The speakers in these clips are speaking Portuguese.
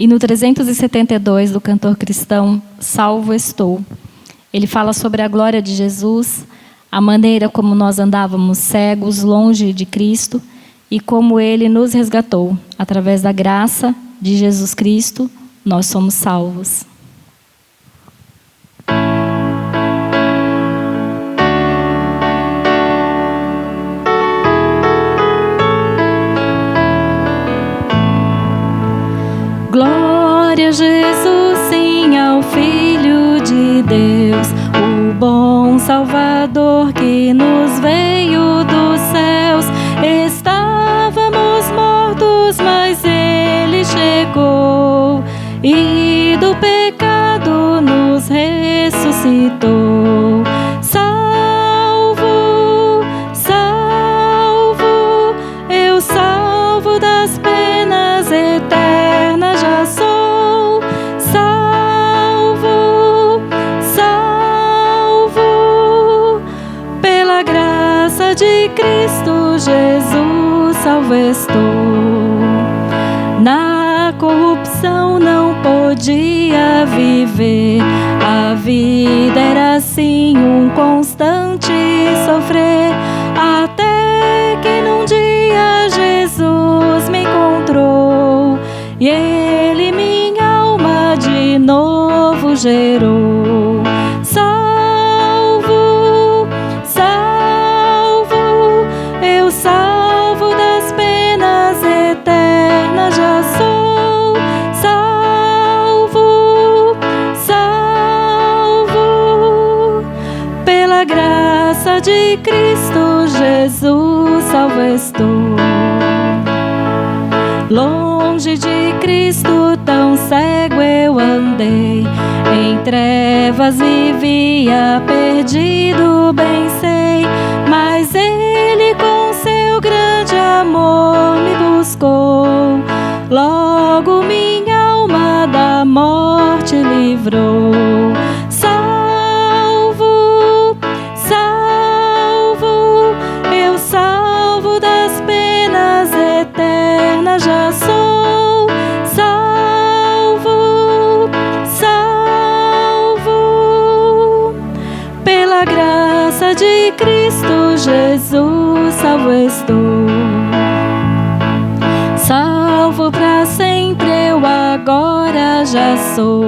E no 372 do cantor cristão, Salvo Estou, ele fala sobre a glória de Jesus, a maneira como nós andávamos cegos, longe de Cristo, e como Ele nos resgatou. Através da graça de Jesus Cristo, nós somos salvos. Glória a Jesus, sim, ao Filho de Deus, o bom Salvador que nos veio dos céus. Estávamos mortos, mas Ele chegou e do pecado nos ressuscitou. Salvo, salvo, eu salvo das penas eternas já sou. Salvo, salvo, pela graça de Cristo Jesus, salvo estou. Na corrupção não podia viver, a vida era assim um constante sofrer, até que num dia Jesus me encontrou e Ele minha alma de novo gerou. Salvo, salvo, eu salvo das penas eternas já sou. Salvo, salvo, pela graça de Cristo Jesus, salvo estou. Longe de Cristo tão cego eu andei, em trevas vivia perdido, bem sei, mas Ele com seu grande amor me buscou, logo minha alma da morte livrou. Salvo, salvo, eu salvo das penas eternas já sou. Salvo, salvo, pela graça de Cristo Jesus, salvo estou. Salvo para sempre eu agora já sou.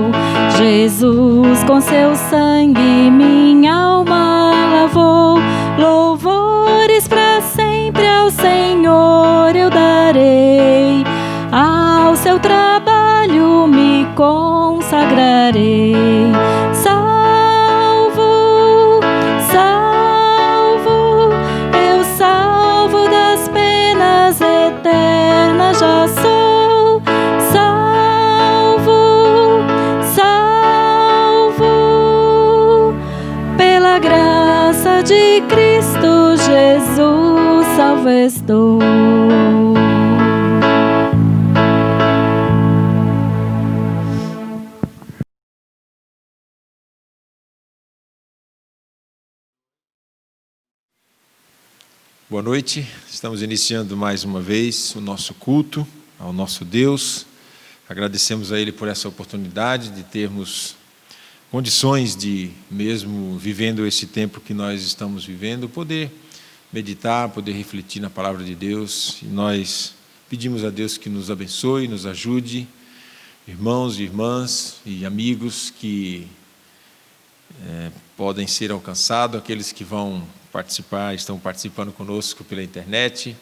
Jesus com seu sangue minha alma lavou. Louvores para sempre ao Senhor eu darei, ao seu trabalho me consagrarei. Salvo, salvo, eu salvo das penas eternas já sou. Salvo, salvo, pela graça de Cristo Jesus, salvo estou. Boa noite, estamos iniciando mais uma vez o nosso culto ao nosso Deus. Agradecemos a Ele por essa oportunidade de termos condições de, mesmo vivendo esse tempo que nós estamos vivendo, poder meditar, poder refletir na palavra de Deus. E nós pedimos a Deus que nos abençoe, nos ajude, irmãos e irmãs e amigos que podem ser alcançados, aqueles que vão participar, estão participando conosco pela internet,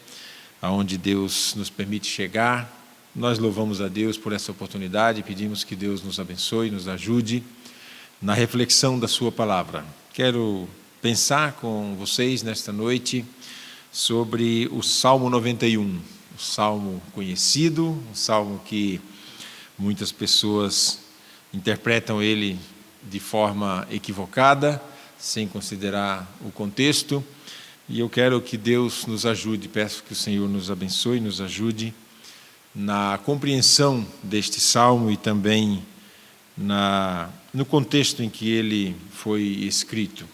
aonde Deus nos permite chegar. Nós louvamos a Deus por essa oportunidade e pedimos que Deus nos abençoe, nos ajude na reflexão da sua palavra. Quero pensar com vocês nesta noite sobre o Salmo 91, o salmo conhecido, um salmo que muitas pessoas interpretam ele de forma equivocada, sem considerar o contexto, e eu quero que Deus nos ajude, peço que o Senhor nos abençoe, nos ajude na compreensão deste salmo e também no contexto em que ele foi escrito.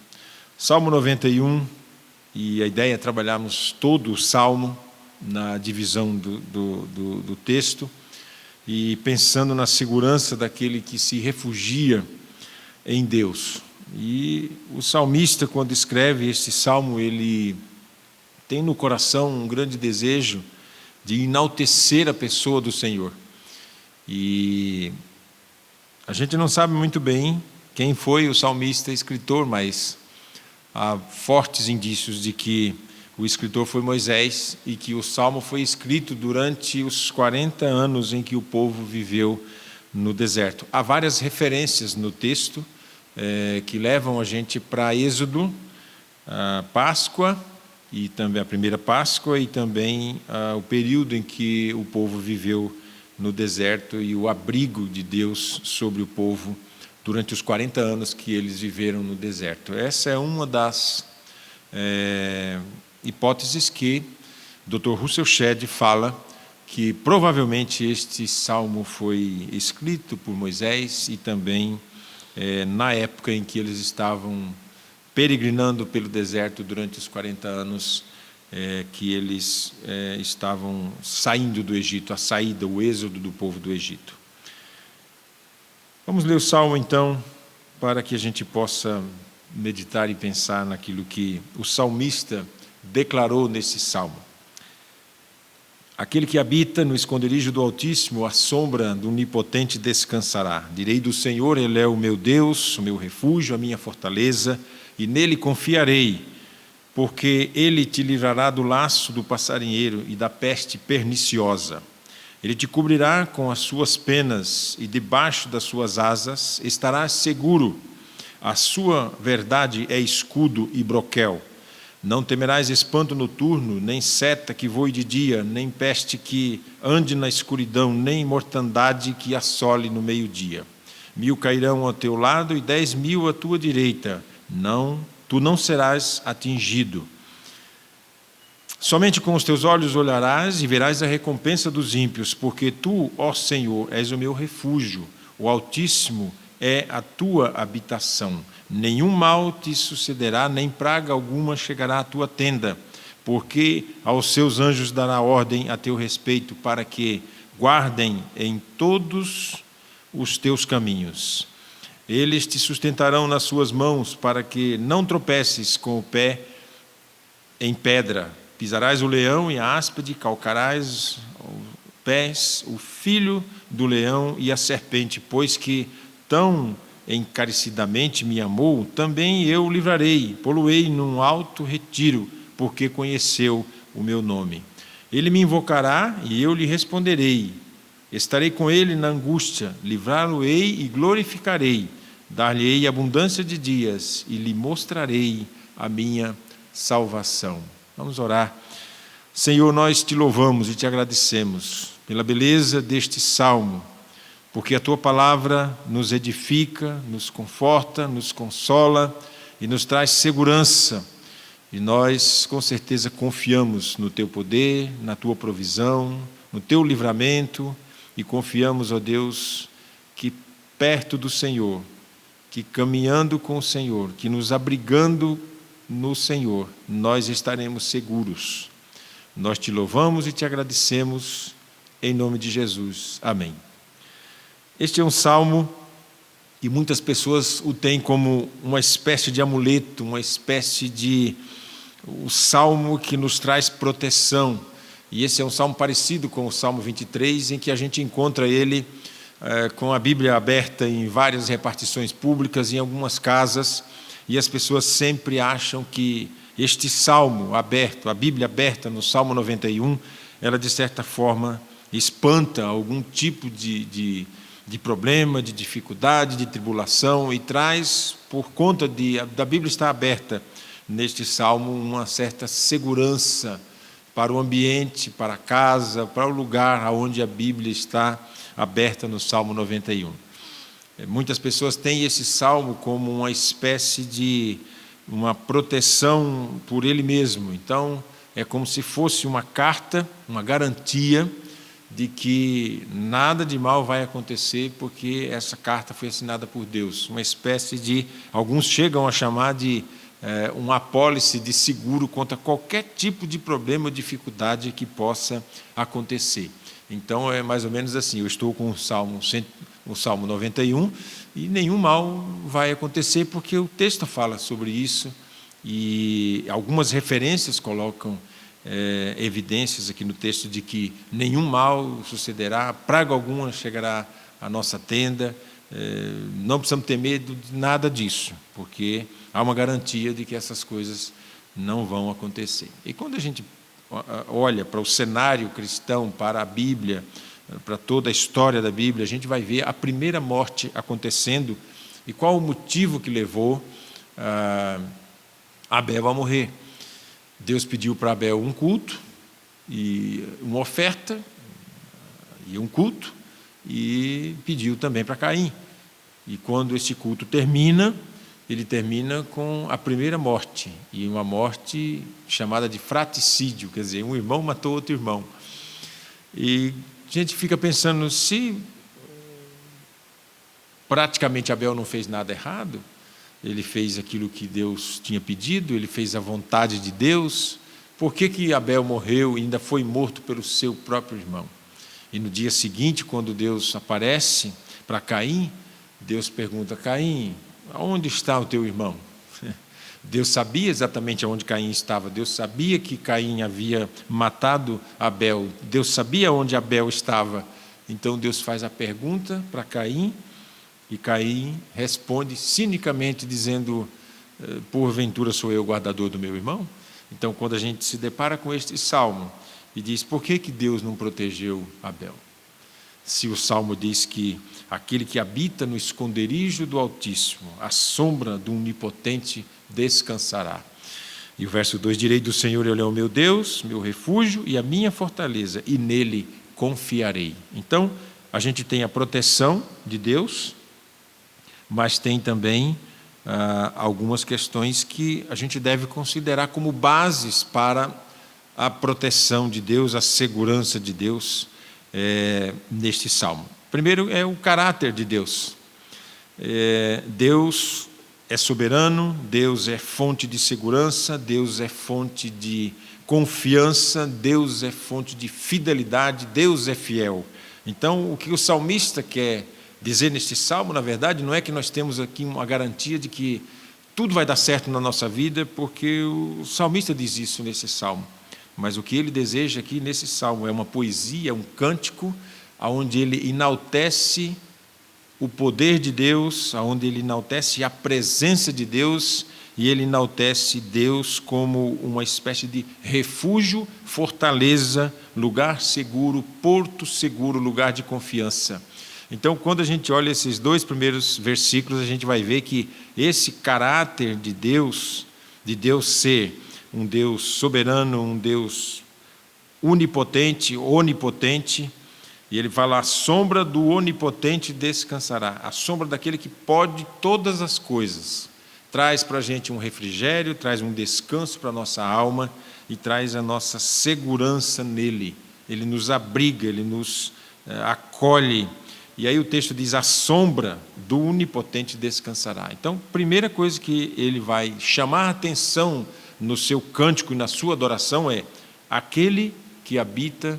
Salmo 91, e a ideia é trabalharmos todo o salmo na divisão do texto, e pensando na segurança daquele que se refugia em Deus. E o salmista, quando escreve este salmo, ele tem no coração um grande desejo de enaltecer a pessoa do Senhor. E a gente não sabe muito bem quem foi o salmista escritor, mas há fortes indícios de que o escritor foi Moisés e que o salmo foi escrito durante os 40 anos em que o povo viveu no deserto. Há várias referências no texto que levam a gente para Êxodo, a Páscoa, e também a primeira Páscoa, e também o período em que o povo viveu no deserto e o abrigo de Deus sobre o povo durante os 40 anos que eles viveram no deserto. Essa é uma das hipóteses que Dr. Russell Shedd fala que provavelmente este salmo foi escrito por Moisés e também na época em que eles estavam peregrinando pelo deserto durante os 40 anos que eles estavam saindo do Egito, a saída, o êxodo do povo do Egito. Vamos ler o salmo então, para que a gente possa meditar e pensar naquilo que o salmista declarou nesse salmo. Aquele que habita no esconderijo do Altíssimo, à sombra do Onipotente descansará. Direi do Senhor, Ele é o meu Deus, o meu refúgio, a minha fortaleza, e nele confiarei, porque Ele te livrará do laço do passarinheiro e da peste perniciosa. Ele te cobrirá com as suas penas, e debaixo das suas asas estarás seguro. A sua verdade é escudo e broquel. Não temerás espanto noturno, nem seta que voe de dia, nem peste que ande na escuridão, nem mortandade que assole no meio-dia. 1000 cairão ao teu lado e 10.000 à tua direita. Tu não serás atingido. Somente com os teus olhos olharás e verás a recompensa dos ímpios, porque tu, ó Senhor, és o meu refúgio, o Altíssimo é a tua habitação. Nenhum mal te sucederá, nem praga alguma chegará à tua tenda, porque aos seus anjos dará ordem a teu respeito, para que guardem em todos os teus caminhos. Eles te sustentarão nas suas mãos, para que não tropeces com o pé em pedra. Pisarás o leão e a áspide, calcarás os pés, o filho do leão e a serpente, pois que tão encarecidamente me amou, também eu o livrarei, pô-lo-ei num alto retiro, porque conheceu o meu nome. Ele me invocará e eu lhe responderei. Estarei com ele na angústia, livrá-lo-ei e glorificarei, dar-lhe-ei abundância de dias e lhe mostrarei a minha salvação. Vamos orar. Senhor, nós te louvamos e te agradecemos pela beleza deste salmo, porque a tua palavra nos edifica, nos conforta, nos consola e nos traz segurança. E nós, com certeza, confiamos no teu poder, na tua provisão, no teu livramento, e confiamos, ó Deus, que perto do Senhor, que caminhando com o Senhor, que nos abrigando no Senhor, nós estaremos seguros. Nós te louvamos e te agradecemos, em nome de Jesus. Amém. Este é um salmo e muitas pessoas o têm como uma espécie de amuleto, uma espécie de o salmo que nos traz proteção. E esse é um salmo parecido com o Salmo 23, em que a gente encontra ele com a Bíblia aberta em várias repartições públicas, em algumas casas, e as pessoas sempre acham que este salmo aberto, a Bíblia aberta no Salmo 91, ela de certa forma espanta algum tipo de problema, de dificuldade, de tribulação, e traz, por conta da Bíblia estar aberta neste salmo, uma certa segurança para o ambiente, para a casa, para o lugar onde a Bíblia está aberta no Salmo 91. Muitas pessoas têm esse salmo como uma espécie de uma proteção por ele mesmo. Então, é como se fosse uma carta, uma garantia de que nada de mal vai acontecer, porque essa carta foi assinada por Deus. Uma espécie de, alguns chegam a chamar de uma apólice de seguro contra qualquer tipo de problema ou dificuldade que possa acontecer. Então, é mais ou menos assim, eu estou com o Salmo 91, e nenhum mal vai acontecer, porque o texto fala sobre isso, e algumas referências colocam evidências aqui no texto de que nenhum mal sucederá, praga alguma chegará à nossa tenda, não precisamos ter medo de nada disso, porque há uma garantia de que essas coisas não vão acontecer. E quando a gente olha para o cenário cristão, para a Bíblia, para toda a história da Bíblia, a gente vai ver a primeira morte acontecendo e qual o motivo que levou Abel a morrer. Deus pediu para Abel um culto, e uma oferta, e um culto, e pediu também para Caim. E quando este culto termina, ele termina com a primeira morte, e uma morte chamada de fratricídio, quer dizer, um irmão matou outro irmão. E a gente fica pensando, se praticamente Abel não fez nada errado, ele fez aquilo que Deus tinha pedido, ele fez a vontade de Deus, por que Abel morreu e ainda foi morto pelo seu próprio irmão? E no dia seguinte, quando Deus aparece para Caim, Deus pergunta: Caim, aonde está o teu irmão? Deus sabia exatamente onde Caim estava, Deus sabia que Caim havia matado Abel, Deus sabia onde Abel estava. Então Deus faz a pergunta para Caim, e Caim responde cinicamente dizendo: porventura sou eu o guardador do meu irmão? Então, quando a gente se depara com este salmo e diz: por que Deus não protegeu Abel? Se o salmo diz que aquele que habita no esconderijo do Altíssimo, à sombra do Onipotente, descansará. E o verso 2: direi do Senhor, ele é o meu Deus, meu refúgio e a minha fortaleza, e nele confiarei. Então, a gente tem a proteção de Deus, mas tem também algumas questões que a gente deve considerar como bases para a proteção de Deus, a segurança de Deus neste salmo. Primeiro é o caráter de Deus. Deus é soberano, Deus é fonte de segurança, Deus é fonte de confiança, Deus é fonte de fidelidade, Deus é fiel. Então, o que o salmista quer dizer neste salmo, na verdade, não é que nós temos aqui uma garantia de que tudo vai dar certo na nossa vida, porque o salmista diz isso nesse salmo. Mas o que ele deseja aqui nesse salmo é uma poesia, um cântico, onde ele enaltece o poder de Deus, onde ele enaltece a presença de Deus, e ele enaltece Deus como uma espécie de refúgio, fortaleza, lugar seguro, porto seguro, lugar de confiança. Então, quando a gente olha esses dois primeiros versículos, a gente vai ver que esse caráter de Deus ser um Deus soberano, um Deus onipotente, e ele fala: a sombra do onipotente descansará, a sombra daquele que pode todas as coisas, traz para a gente um refrigério, traz um descanso para a nossa alma e traz a nossa segurança nele. Ele nos abriga, ele nos acolhe. E aí o texto diz: a sombra do onipotente descansará. Então, primeira coisa que ele vai chamar a atenção no seu cântico e na sua adoração é aquele que habita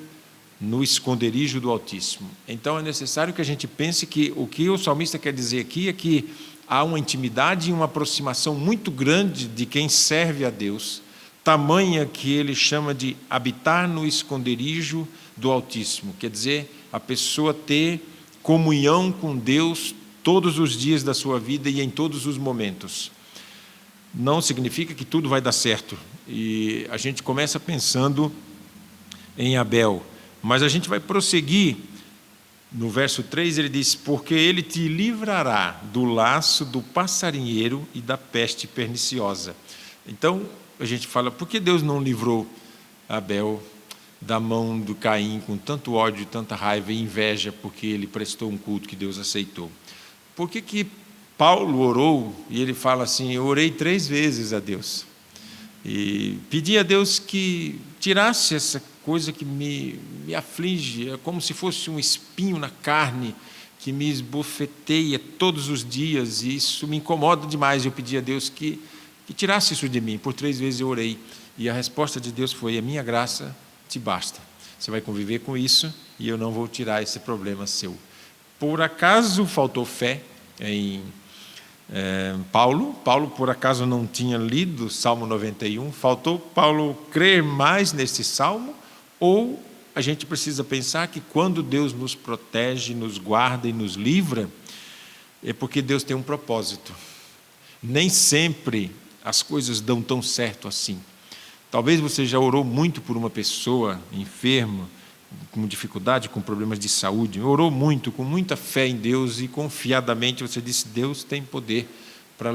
no esconderijo do Altíssimo. Então é necessário que a gente pense que o que o salmista quer dizer aqui é que há uma intimidade e uma aproximação muito grande de quem serve a Deus, tamanha que ele chama de habitar no esconderijo do Altíssimo. Quer dizer, a pessoa ter comunhão com Deus todos os dias da sua vida e em todos os momentos. Não significa que tudo vai dar certo. E a gente começa pensando em Abel, mas a gente vai prosseguir. No verso 3 ele diz: porque ele te livrará do laço do passarinheiro e da peste perniciosa. Então a gente fala: por que Deus não livrou Abel da mão do Caim com tanto ódio, tanta raiva e inveja, porque ele prestou um culto que Deus aceitou? Por que Paulo orou e ele fala assim: eu orei 3 vezes a Deus e pedi a Deus que tirasse essa coisa que me aflige, é como se fosse um espinho na carne que me esbofeteia todos os dias, e isso me incomoda demais. Eu pedi a Deus que que tirasse isso de mim. Por 3 vezes eu orei, e a resposta de Deus foi: a minha graça te basta. Você vai conviver com isso, e eu não vou tirar esse problema seu. Por acaso faltou fé em Paulo? Paulo, por acaso, não tinha lido o Salmo 91? Faltou Paulo crer mais nesse Salmo? Ou a gente precisa pensar que quando Deus nos protege, nos guarda e nos livra, é porque Deus tem um propósito. Nem sempre as coisas dão tão certo assim. Talvez você já orou muito por uma pessoa enferma, com dificuldade, com problemas de saúde, orou muito, com muita fé em Deus, e confiadamente você disse: Deus tem poder para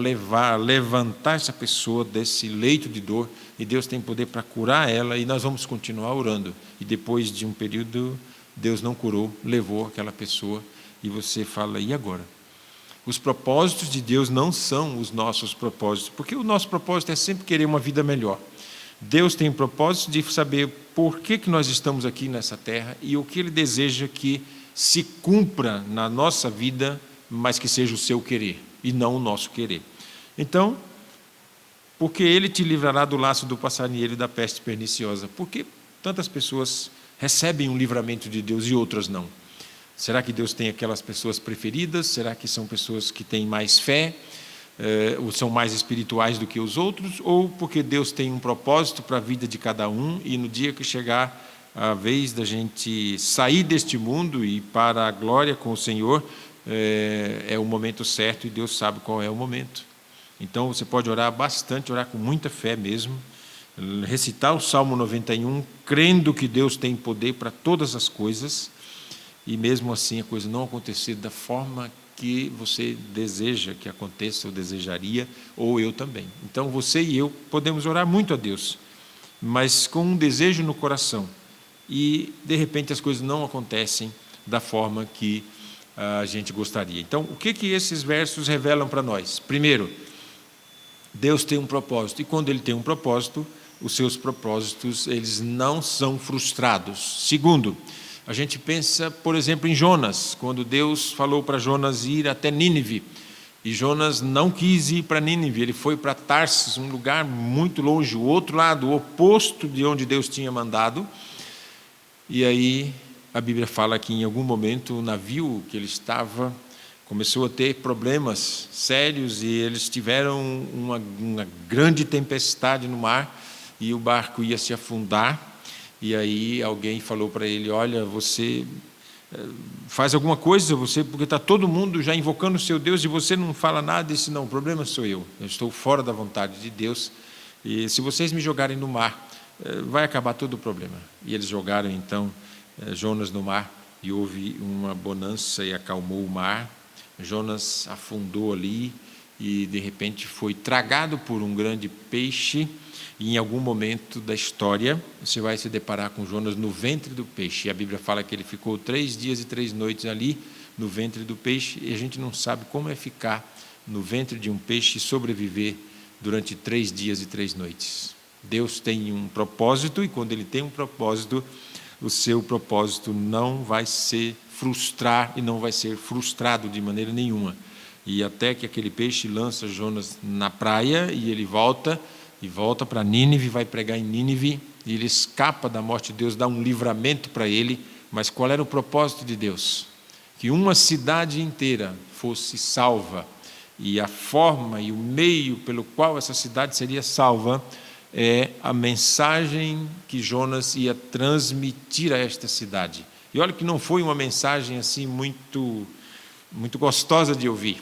levantar essa pessoa desse leito de dor, e Deus tem poder para curar ela, e nós vamos continuar orando. E depois de um período, Deus não curou, levou aquela pessoa, e você fala: e agora? Os propósitos de Deus não são os nossos propósitos, porque o nosso propósito é sempre querer uma vida melhor. Deus tem o propósito de saber por que nós estamos aqui nessa terra e o que Ele deseja que se cumpra na nossa vida, mas que seja o seu querer e não o nosso querer. Então, porque Ele te livrará do laço do passarinheiro e da peste perniciosa. Por que tantas pessoas recebem um livramento de Deus e outras não? Será que Deus tem aquelas pessoas preferidas? Será que são pessoas que têm mais fé? Ou são mais espirituais do que os outros? Ou porque Deus tem um propósito para a vida de cada um, e no dia que chegar a vez da gente sair deste mundo e para a glória com o Senhor, é o momento certo, e Deus sabe qual é o momento. Então você pode orar bastante, orar com muita fé mesmo, recitar o Salmo 91, crendo que Deus tem poder para todas as coisas, e mesmo assim a coisa não acontecer da forma que você deseja que aconteça, ou desejaria, ou eu também. Então você e eu podemos orar muito a Deus, mas com um desejo no coração, e de repente as coisas não acontecem da forma que a gente gostaria. Então, o que esses versos revelam para nós? Primeiro, Deus tem um propósito, e quando Ele tem um propósito, os seus propósitos, eles não são frustrados. Segundo, a gente pensa, por exemplo, em Jonas, quando Deus falou para Jonas ir até Nínive, e Jonas não quis ir para Nínive, ele foi para Tarsis, um lugar muito longe, o outro lado, o oposto de onde Deus tinha mandado. E aí a Bíblia fala que em algum momento o navio que ele estava começou a ter problemas sérios, e eles tiveram uma grande tempestade no mar, e o barco ia se afundar. E aí alguém falou para ele: olha, você faz alguma coisa, porque está todo mundo já invocando o seu Deus e você não fala nada. Ele disse: não, o problema sou eu estou fora da vontade de Deus, e se vocês me jogarem no mar, vai acabar todo o problema. E eles jogaram então Jonas no mar, e houve uma bonança e acalmou o mar. Jonas afundou ali, e de repente foi tragado por um grande peixe. E em algum momento da história, você vai se deparar com Jonas no ventre do peixe. E a Bíblia fala que ele ficou 3 dias e 3 noites ali, no ventre do peixe, e a gente não sabe como é ficar no ventre de um peixe e sobreviver durante 3 dias e 3 noites. Deus tem um propósito, e quando Ele tem um propósito, o seu propósito não vai se frustrar, e não vai ser frustrado de maneira nenhuma. E até que aquele peixe lança Jonas na praia, e ele volta para Nínive, vai pregar em Nínive, e ele escapa da morte de Deus, dá um livramento para ele. Mas qual era o propósito de Deus? Que uma cidade inteira fosse salva, e a forma e o meio pelo qual essa cidade seria salva é a mensagem que Jonas ia transmitir a esta cidade. E olha que não foi uma mensagem assim muito gostosa de ouvir.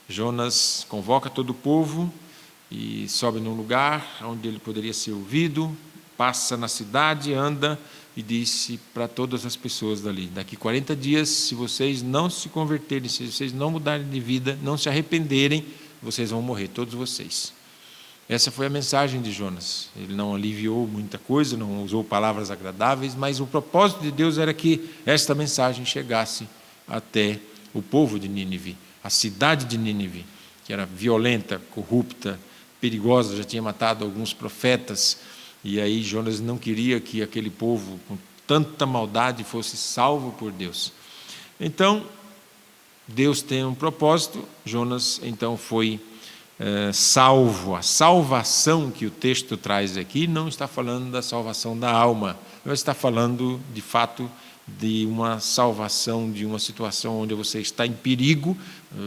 Jonas convoca todo o povo e sobe num lugar onde ele poderia ser ouvido, passa na cidade, anda e disse para todas as pessoas dali: daqui 40 dias, se vocês não se converterem, se vocês não mudarem de vida, não se arrependerem, vocês vão morrer, todos vocês. Essa foi a mensagem de Jonas. Ele não aliviou muita coisa, não usou palavras agradáveis, mas o propósito de Deus era que esta mensagem chegasse até o povo de Nínive, a cidade de Nínive, que era violenta, corrupta, perigosa, já tinha matado alguns profetas. E aí Jonas não queria que aquele povo com tanta maldade fosse salvo por Deus. Então, Deus tem um propósito. Jonas então foi salvo. A salvação que o texto traz aqui não está falando da salvação da alma, mas está falando, de fato, de uma salvação de uma situação onde você está em perigo,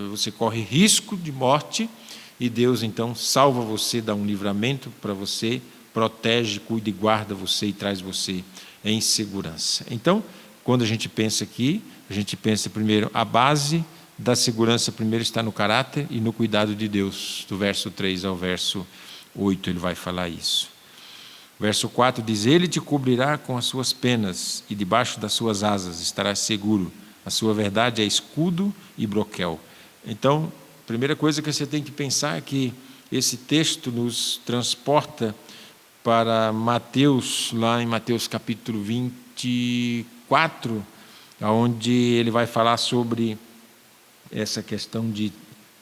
você corre risco de morte, e Deus, então, salva você, dá um livramento para você, protege, cuida e guarda você e traz você em segurança. Então, quando a gente pensa aqui, a gente pensa primeiro, a base da segurança primeiro está no caráter e no cuidado de Deus. Do verso 3 ao verso 8 ele vai falar isso. Verso 4 diz, ele te cobrirá com as suas penas e debaixo das suas asas estarás seguro. A sua verdade é escudo e broquel. Então, a primeira coisa que você tem que pensar é que esse texto nos transporta para Mateus, lá em Mateus capítulo 24, onde ele vai falar sobre essa questão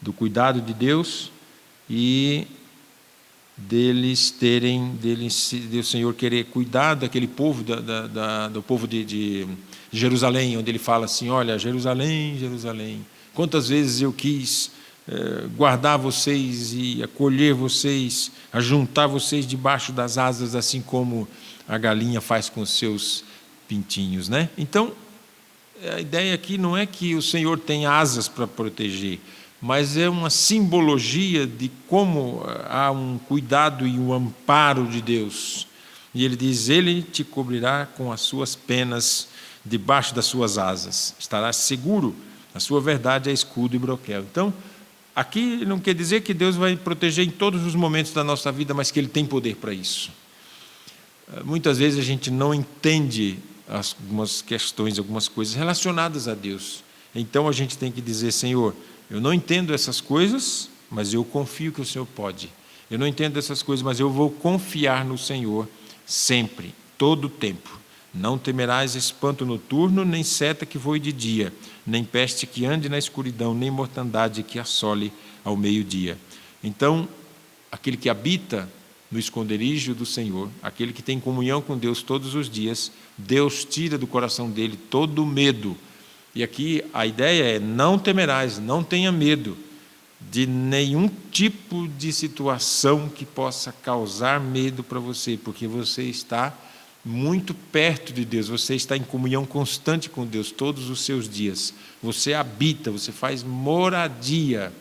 do cuidado de Deus e do Senhor querer cuidar daquele povo, do povo de Jerusalém, onde ele fala assim, olha, Jerusalém, Jerusalém, quantas vezes eu quis guardar vocês e acolher vocês, ajuntar vocês debaixo das asas, assim como a galinha faz com os seus pintinhos, né? Então, a ideia aqui não é que o Senhor tem asas para proteger, mas é uma simbologia de como há um cuidado e um amparo de Deus. E ele diz, ele te cobrirá com as suas penas debaixo das suas asas, estarás seguro, a sua verdade é escudo e broquel. Então, aqui não quer dizer que Deus vai proteger em todos os momentos da nossa vida, mas que Ele tem poder para isso. Muitas vezes a gente não entende algumas questões, algumas coisas relacionadas a Deus. Então a gente tem que dizer, Senhor, eu não entendo essas coisas, mas eu confio que o Senhor pode. Eu não entendo essas coisas, mas eu vou confiar no Senhor sempre, todo o tempo. Não temerás espanto noturno, nem seta que voe de dia, nem peste que ande na escuridão, nem mortandade que assole ao meio-dia. Então, aquele que habita no esconderijo do Senhor, aquele que tem comunhão com Deus todos os dias, Deus tira do coração dele todo o medo. E aqui a ideia é, não temerás, não tenha medo de nenhum tipo de situação que possa causar medo para você, porque você está muito perto de Deus, você está em comunhão constante com Deus todos os seus dias, você habita, você faz moradia,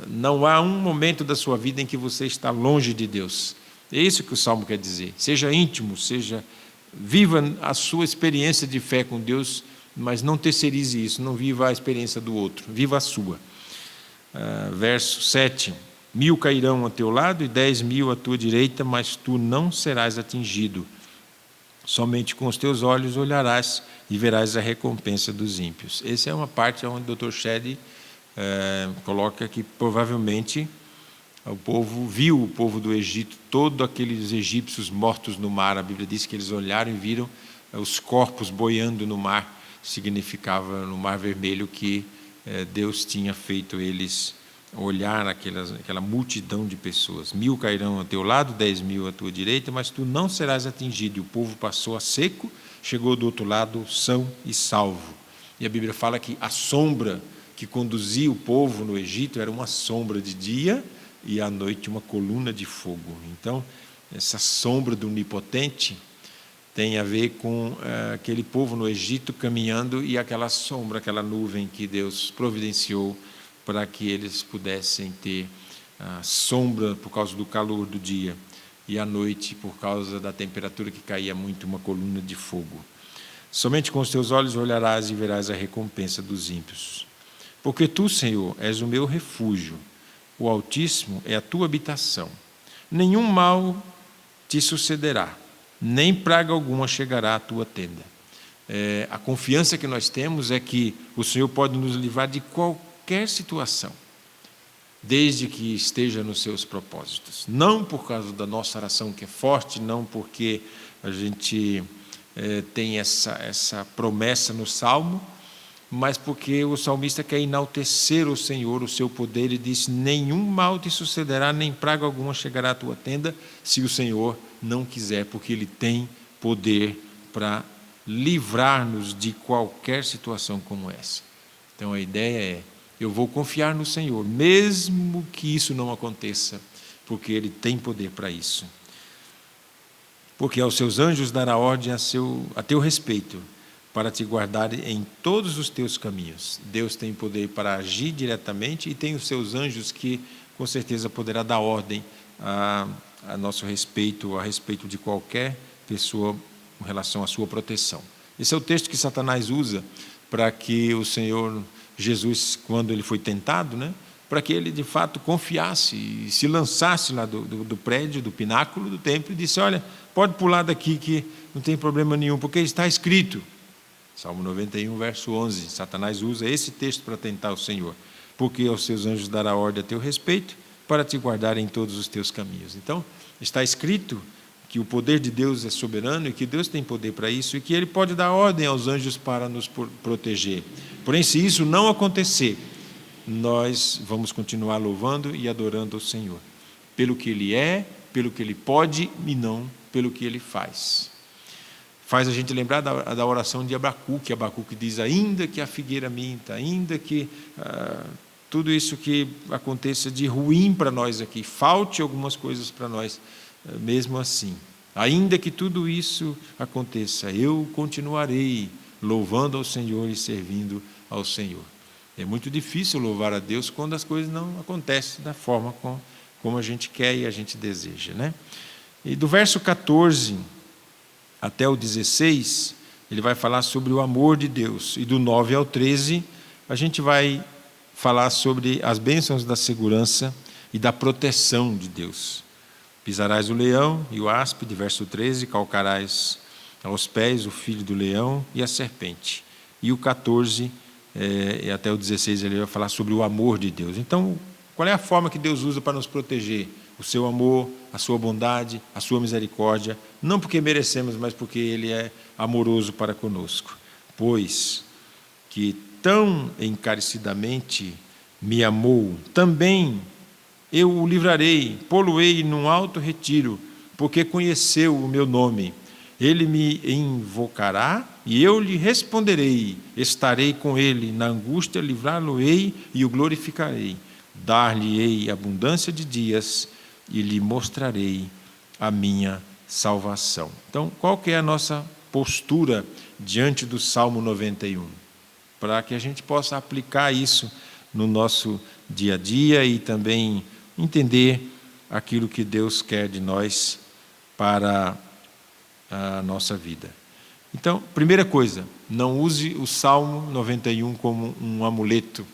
não há um momento da sua vida em que você está longe de Deus. É isso que o Salmo quer dizer, seja íntimo, viva a sua experiência de fé com Deus, mas não terceirize isso, não viva a experiência do outro, viva a sua. Verso 7, 1000 cairão ao teu lado e 10.000 à tua direita, mas tu não serás atingido. Somente com os teus olhos olharás e verás a recompensa dos ímpios. Essa é uma parte onde o Dr. Shedd coloca que provavelmente o povo viu o povo do Egito, todos aqueles egípcios mortos no mar. A Bíblia diz que eles olharam e viram os corpos boiando no mar. Significava no Mar Vermelho que Deus tinha feito eles olhar aquela multidão de pessoas. 1000 cairão ao teu lado, 10.000 à tua direita, mas tu não serás atingido. E o povo passou a seco, chegou do outro lado são e salvo. E a Bíblia fala que a sombra que conduzia o povo no Egito era uma sombra de dia e à noite uma coluna de fogo. Então, essa sombra do Onipotente tem a ver com aquele povo no Egito caminhando e aquela sombra, aquela nuvem que Deus providenciou para que eles pudessem ter a sombra por causa do calor do dia e à noite, por causa da temperatura que caía muito, uma coluna de fogo. Somente com os teus olhos olharás e verás a recompensa dos ímpios. Porque tu, Senhor, és o meu refúgio, o Altíssimo é a tua habitação. Nenhum mal te sucederá, nem praga alguma chegará à tua tenda. A confiança que nós temos é que o Senhor pode nos livrar de qualquer situação, desde que esteja nos seus propósitos. Não por causa da nossa oração que é forte, não porque a gente tem essa promessa no Salmo, mas porque o salmista quer enaltecer o Senhor, o seu poder, e diz: nenhum mal te sucederá, nem praga alguma chegará à tua tenda, se o Senhor não quiser, porque Ele tem poder para livrar-nos de qualquer situação como essa. Então a ideia é, eu vou confiar no Senhor, mesmo que isso não aconteça, porque Ele tem poder para isso. Porque aos seus anjos dará ordem a teu respeito, para te guardar em todos os teus caminhos. Deus tem poder para agir diretamente e tem os seus anjos que, com certeza, poderá dar ordem a nosso respeito, a respeito de qualquer pessoa em relação à sua proteção. Esse é o texto que Satanás usa para que o Senhor Jesus, quando ele foi tentado, para que ele de fato confiasse e se lançasse lá do prédio, do pináculo do templo e disse: olha, pode pular daqui que não tem problema nenhum, porque está escrito. Salmo 91, verso 11, Satanás usa esse texto para tentar o Senhor. Porque aos seus anjos dará ordem a teu respeito, para te guardar em todos os teus caminhos. Então, está escrito que o poder de Deus é soberano e que Deus tem poder para isso e que Ele pode dar ordem aos anjos para nos proteger. Porém, se isso não acontecer, nós vamos continuar louvando e adorando o Senhor, pelo que Ele é, pelo que Ele pode e não pelo que Ele faz. Faz a gente lembrar da oração de Abacuque. Abacuque diz: ainda que a figueira minta, ainda que tudo isso que aconteça de ruim para nós aqui, falte algumas coisas para nós, mesmo assim, ainda que tudo isso aconteça, eu continuarei louvando ao Senhor e servindo ao Senhor. É muito difícil louvar a Deus quando as coisas não acontecem da forma como a gente quer e a gente deseja, E do verso 14 até o 16, ele vai falar sobre o amor de Deus. E do 9 ao 13, a gente vai falar sobre as bênçãos da segurança e da proteção de Deus. Pisarás o leão e o áspide, verso 13, calcarás aos pés o filho do leão e a serpente. E o 14 e até o 16 ele vai falar sobre o amor de Deus. Então, qual é a forma que Deus usa para nos proteger? O seu amor, a sua bondade, a sua misericórdia, não porque merecemos, mas porque Ele é amoroso para conosco. Pois que tão encarecidamente me amou, também eu o livrarei, pô-lo-ei num alto retiro, porque conheceu o meu nome. Ele me invocará e eu lhe responderei, estarei com ele na angústia, livrá-lo-ei e o glorificarei. Dar-lhe-ei abundância de dias e lhe mostrarei a minha salvação. Então, qual que é a nossa postura diante do Salmo 91? Para que a gente possa aplicar isso no nosso dia a dia e também entender aquilo que Deus quer de nós para a nossa vida. Então, primeira coisa, não use o Salmo 91 como um amuleto,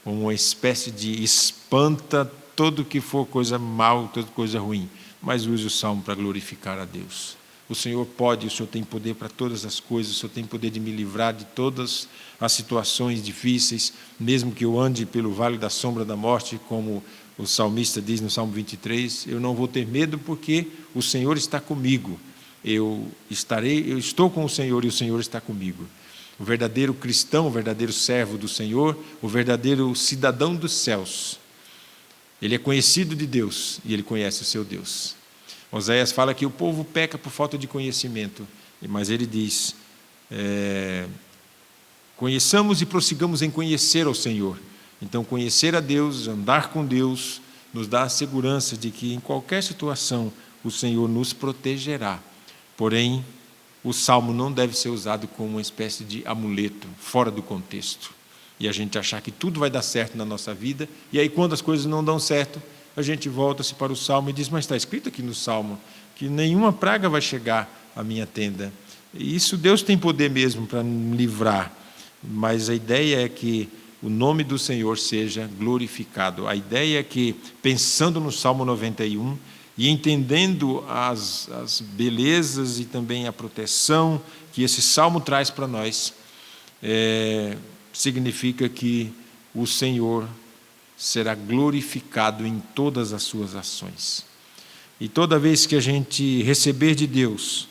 como uma espécie de espanta tudo que for coisa mal, toda coisa ruim, mas use o Salmo para glorificar a Deus. O Senhor pode, o Senhor tem poder para todas as coisas, o Senhor tem poder de me livrar de todas as situações difíceis, mesmo que eu ande pelo vale da sombra da morte, como o salmista diz no Salmo 23, eu não vou ter medo porque o Senhor está comigo. Eu estou com o Senhor e o Senhor está comigo. O verdadeiro cristão, o verdadeiro servo do Senhor, o verdadeiro cidadão dos céus, ele é conhecido de Deus e ele conhece o seu Deus. Oséias fala que o povo peca por falta de conhecimento, mas ele diz, conheçamos e prossigamos em conhecer ao Senhor. Então, conhecer a Deus, andar com Deus, nos dá a segurança de que em qualquer situação o Senhor nos protegerá. Porém, o Salmo não deve ser usado como uma espécie de amuleto, fora do contexto. E a gente achar que tudo vai dar certo na nossa vida, e aí quando as coisas não dão certo, a gente volta-se para o Salmo e diz, mas está escrito aqui no Salmo, que nenhuma praga vai chegar à minha tenda. E isso Deus tem poder mesmo para me livrar, mas a ideia é que o nome do Senhor seja glorificado. A ideia é que, pensando no Salmo 91, e entendendo as belezas e também a proteção que esse Salmo traz para nós, significa que o Senhor será glorificado em todas as suas ações. E toda vez que a gente receber de Deus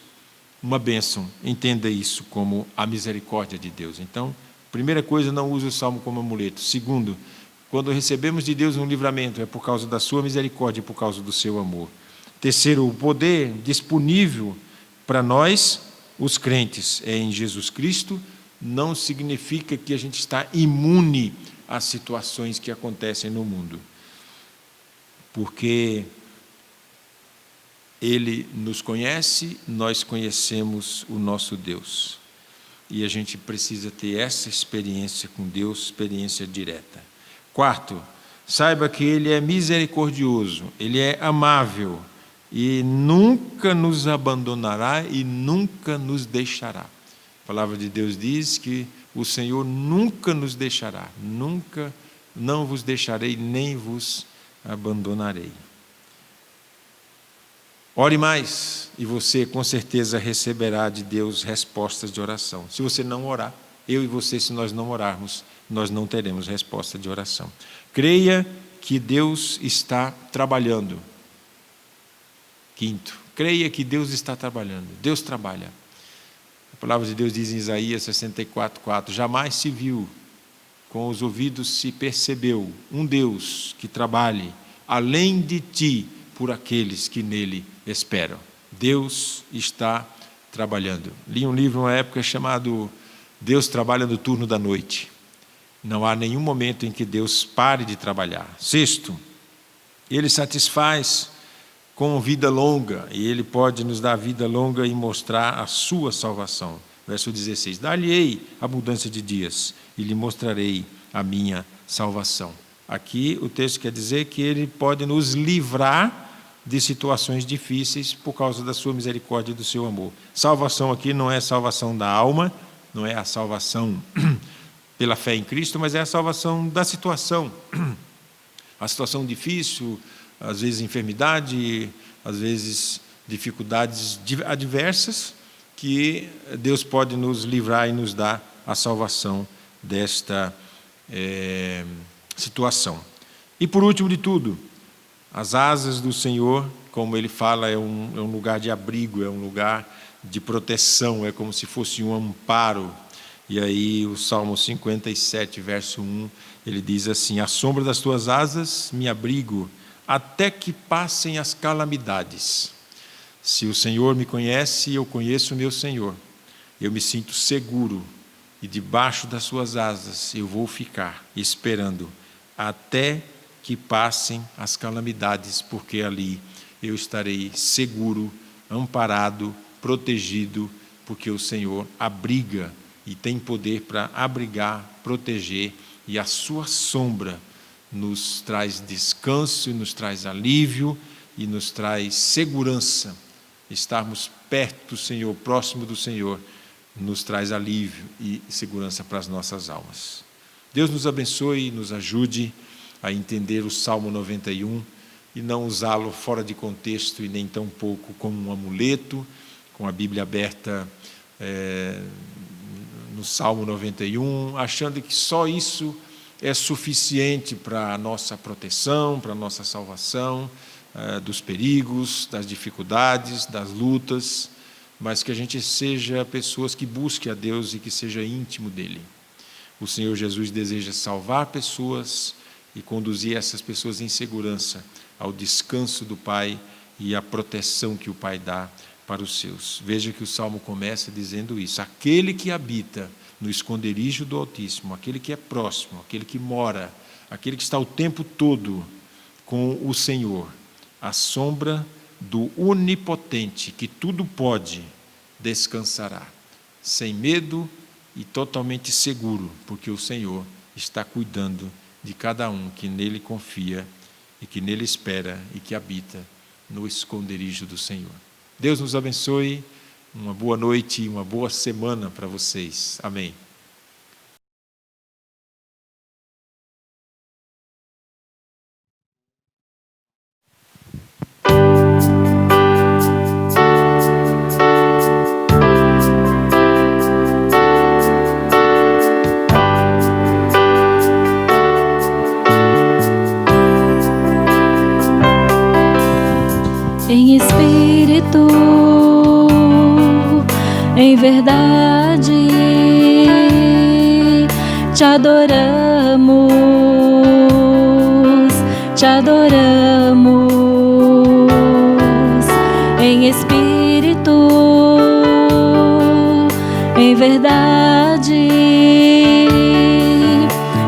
uma bênção, entenda isso como a misericórdia de Deus. Então, primeira coisa, não use o Salmo como amuleto. Segundo, quando recebemos de Deus um livramento, é por causa da sua misericórdia e por causa do seu amor. Terceiro, o poder disponível para nós, os crentes, é em Jesus Cristo. Não significa que a gente está imune às situações que acontecem no mundo. Porque Ele nos conhece, nós conhecemos o nosso Deus. E a gente precisa ter essa experiência com Deus, experiência direta. Quarto, saiba que Ele é misericordioso, Ele é amável, e nunca nos abandonará e nunca nos deixará. A palavra de Deus diz que o Senhor nunca nos deixará, nunca, não vos deixarei, nem vos abandonarei. Ore mais, e você com certeza receberá de Deus respostas de oração. Se você não orar, eu e você, se nós não orarmos, nós não teremos resposta de oração. Creia que Deus está trabalhando. Quinto, creia que Deus está trabalhando. Deus trabalha. A palavra de Deus diz em Isaías 64:4: jamais se viu, com os ouvidos se percebeu, um Deus que trabalhe além de ti por aqueles que nele esperam. Deus está trabalhando. Li um livro uma época chamado Deus Trabalha no Turno da Noite. Não há nenhum momento em que Deus pare de trabalhar. Sexto, Ele satisfaz com vida longa, e Ele pode nos dar vida longa e mostrar a sua salvação. Verso 16: dar-lhe-ei abundância de dias, e lhe mostrarei a minha salvação. Aqui o texto quer dizer que Ele pode nos livrar de situações difíceis por causa da sua misericórdia e do seu amor. Salvação aqui não é salvação da alma, não é a salvação pela fé em Cristo, mas é a salvação da situação. A situação difícil, às vezes enfermidade, às vezes dificuldades adversas, que Deus pode nos livrar e nos dar a salvação desta situação. E por último de tudo, as asas do Senhor, como Ele fala, é um lugar de abrigo, é um lugar de proteção, é como se fosse um amparo. E aí o Salmo 57, verso 1, ele diz assim: à sombra das tuas asas me abrigo, até que passem as calamidades. Se o Senhor me conhece, eu conheço o meu Senhor. Eu me sinto seguro, e debaixo das suas asas eu vou ficar esperando até que passem as calamidades, porque ali eu estarei seguro, amparado, protegido, porque o Senhor abriga e tem poder para abrigar, proteger, e a sua sombra nos traz descanso, e nos traz alívio, e nos traz segurança. Estarmos perto do Senhor, próximo do Senhor, nos traz alívio e segurança para as nossas almas. Deus nos abençoe e nos ajude a entender o Salmo 91 e não usá-lo fora de contexto e nem tão pouco como um amuleto, com a Bíblia aberta no Salmo 91, achando que só isso é suficiente para a nossa proteção, para a nossa salvação, dos perigos, das dificuldades, das lutas, mas que a gente seja pessoas que busquem a Deus e que seja íntimo dEle. O Senhor Jesus deseja salvar pessoas e conduzir essas pessoas em segurança ao descanso do Pai e à proteção que o Pai dá para os seus. Veja que o Salmo começa dizendo isso: aquele que habita no esconderijo do Altíssimo, aquele que é próximo, aquele que mora, aquele que está o tempo todo com o Senhor, à sombra do Onipotente, que tudo pode, descansará, sem medo e totalmente seguro, porque o Senhor está cuidando de cada um que nele confia e que nele espera e que habita no esconderijo do Senhor. Deus nos abençoe, uma boa noite e uma boa semana para vocês. Amém. Em espírito, em verdade, te adoramos, te adoramos. Em espírito, em verdade,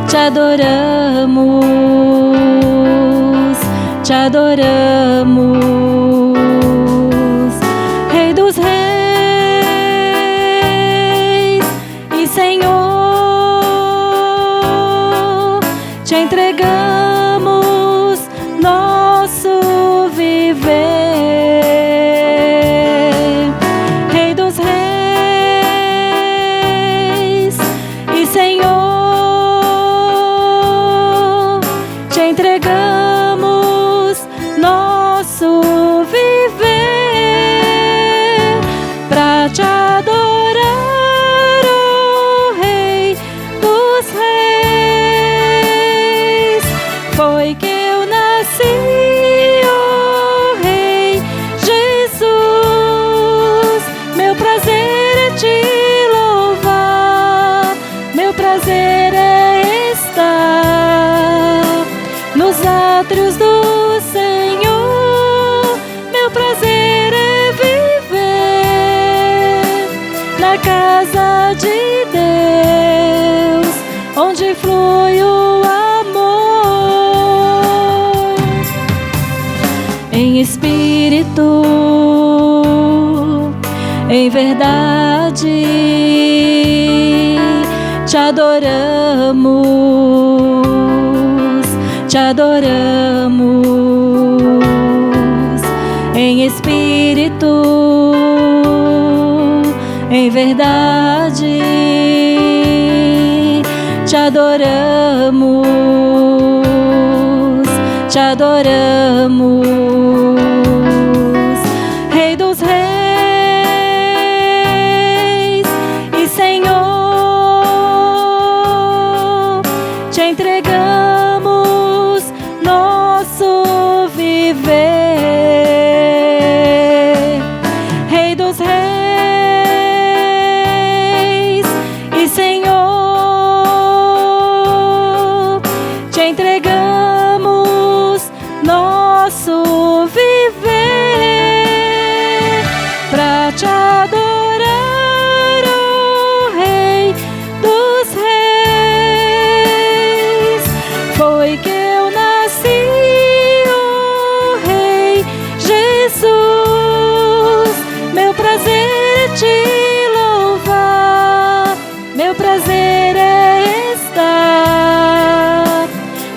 te adoramos, te adoramos, Rei dos Reis e Senhor, te entregamos nosso viver. Rei dos Reis e Senhor, te entregamos nosso viver pra te adorar, o Rei dos Reis. Foi que eu nasci, ó Rei Jesus. Meu prazer é te louvar, meu prazer é estar nos átrios do Senhor. Meu prazer é viver na casa de Deus, onde flui o amor. Em espírito, em verdade, te adoramos, te adoramos. Em espírito, em verdade, te adoramos, te adoramos. Rei dos Reis e Senhor, te entregamos nosso viver. Rei dos Reis e Senhor, te entregamos nosso viver pra te adorar, o Rei dos Reis. Foi que eu nasci, ó Rei Jesus. Meu prazer é te louvar, meu prazer é estar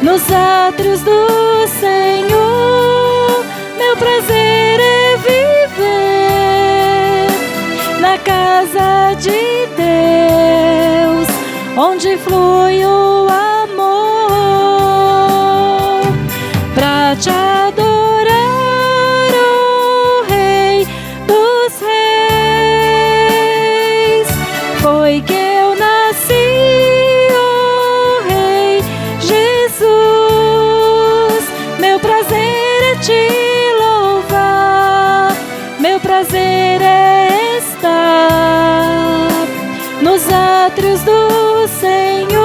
nos átrios do Senhor. Meu prazer é viver na casa de Deus, onde flui o amor. Pra te adorar, o Rei dos Reis. Foi que eu nasci, ó Rei Jesus. Meu prazer é te louvar, meu prazer é estar nos átrios do Senhor.